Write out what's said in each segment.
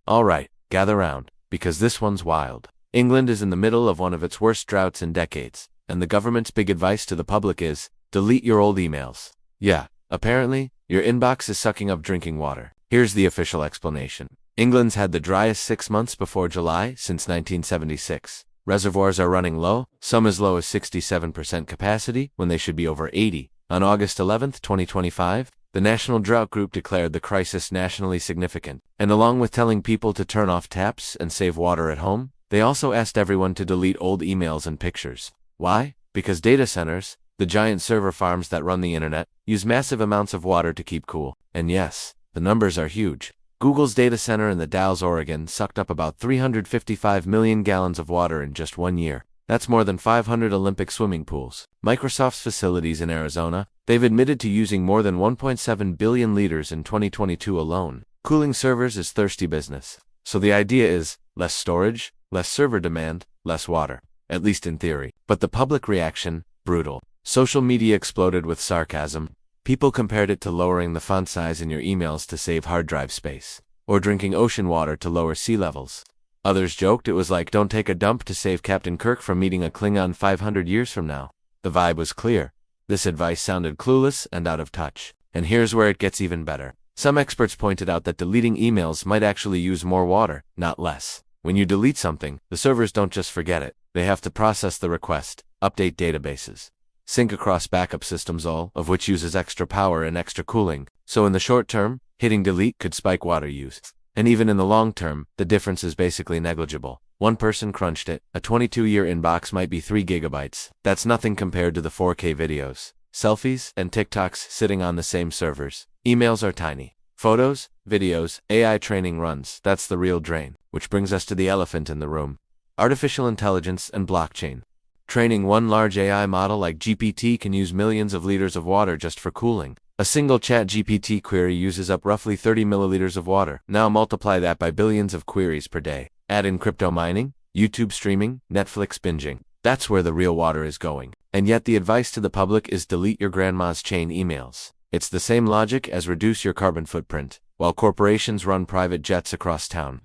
Alright, gather round, because this one's wild. England is in the middle of one of its worst droughts in decades, and the government's big advice to the public is, delete your old emails. Yeah, apparently, your inbox is sucking up drinking water. Here's the official explanation. England's had the driest 6 months before July since 1976. Reservoirs are running low, some as low as 67% capacity when they should be over 80. On August 11, 2025, the National Drought Group declared the crisis nationally significant, and along with telling people to turn off taps and save water at home, they also asked everyone to delete old emails and pictures. Why? Because data centers, the giant server farms that run the internet, use massive amounts of water to keep cool. And yes, the numbers are huge. Google's data center in the Dalles, Oregon, sucked up about 355 million gallons of water in just 1 year. That's more than 500 Olympic swimming pools. Microsoft's facilities in Arizona, they've admitted to using more than 1.7 billion liters in 2022 alone. Cooling servers is thirsty business. So the idea is, less storage, less server demand, less water. At least in theory. But the public reaction, brutal. Social media exploded with sarcasm. People compared it to lowering the font size in your emails to save hard drive space, or drinking ocean water to lower sea levels. Others joked it was like don't take a dump to save Captain Kirk from meeting a Klingon 500 years from now. The vibe was clear. This advice sounded clueless and out of touch. And here's where it gets even better. Some experts pointed out that deleting emails might actually use more water, not less. When you delete something, the servers don't just forget it. They have to process the request, update databases, sync across backup systems, all of which uses extra power and extra cooling. So in the short term, hitting delete could spike water use. And even in the long term, the difference is basically negligible. One person crunched it. A 22-year inbox might be 3 gigabytes. That's nothing compared to the 4K videos, selfies, and TikToks sitting on the same servers. Emails are tiny. Photos, videos, AI training runs, that's the real drain. Which brings us to the elephant in the room. Artificial intelligence and blockchain. Training one large AI model like GPT can use millions of liters of water just for cooling. A single ChatGPT query uses up roughly 30 milliliters of water. Now multiply that by billions of queries per day. Add in crypto mining, YouTube streaming, Netflix binging. That's where the real water is going. And yet the advice to the public is delete your grandma's chain emails. It's the same logic as reduce your carbon footprint, while corporations run private jets across town.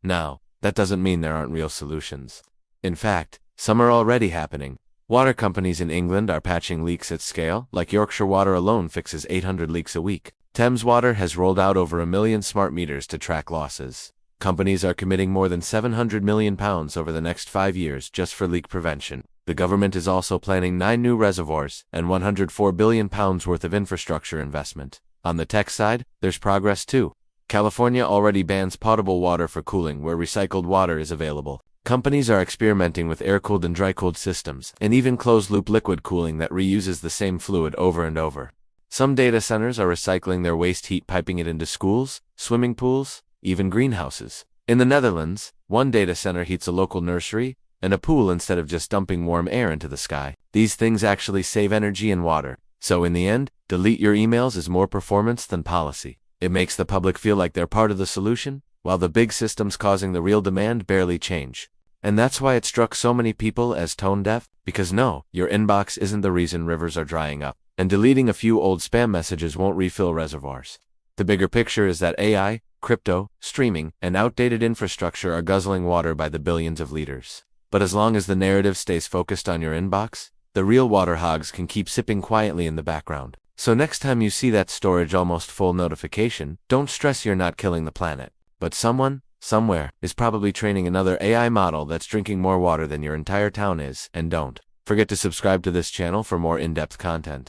Now, that doesn't mean there aren't real solutions. In fact, some are already happening. Water companies in England are patching leaks at scale, like Yorkshire Water alone fixes 800 leaks a week. Thames Water has rolled out over 1 million smart meters to track losses. Companies are committing more than £700 million over the next 5 years just for leak prevention. The government is also planning 9 new reservoirs and £104 billion worth of infrastructure investment. On the tech side, there's progress too. California already bans potable water for cooling where recycled water is available. Companies are experimenting with air-cooled and dry-cooled systems, and even closed-loop liquid cooling that reuses the same fluid over and over. Some data centers are recycling their waste heat, piping it into schools, swimming pools, even greenhouses. In the Netherlands, one data center heats a local nursery and a pool instead of just dumping warm air into the sky. These things actually save energy and water. So in the end, delete your emails is more performance than policy. It makes the public feel like they're part of the solution, while the big systems causing the real demand barely change. And that's why it struck so many people as tone-deaf, because no, your inbox isn't the reason rivers are drying up, and deleting a few old spam messages won't refill reservoirs. The bigger picture is that AI, crypto, streaming, and outdated infrastructure are guzzling water by the billions of liters. But as long as the narrative stays focused on your inbox, the real water hogs can keep sipping quietly in the background. So next time you see that storage almost full notification, don't stress, you're not killing the planet. But someone, somewhere, is probably training another AI model that's drinking more water than your entire town is. And don't forget to subscribe to this channel for more in-depth content.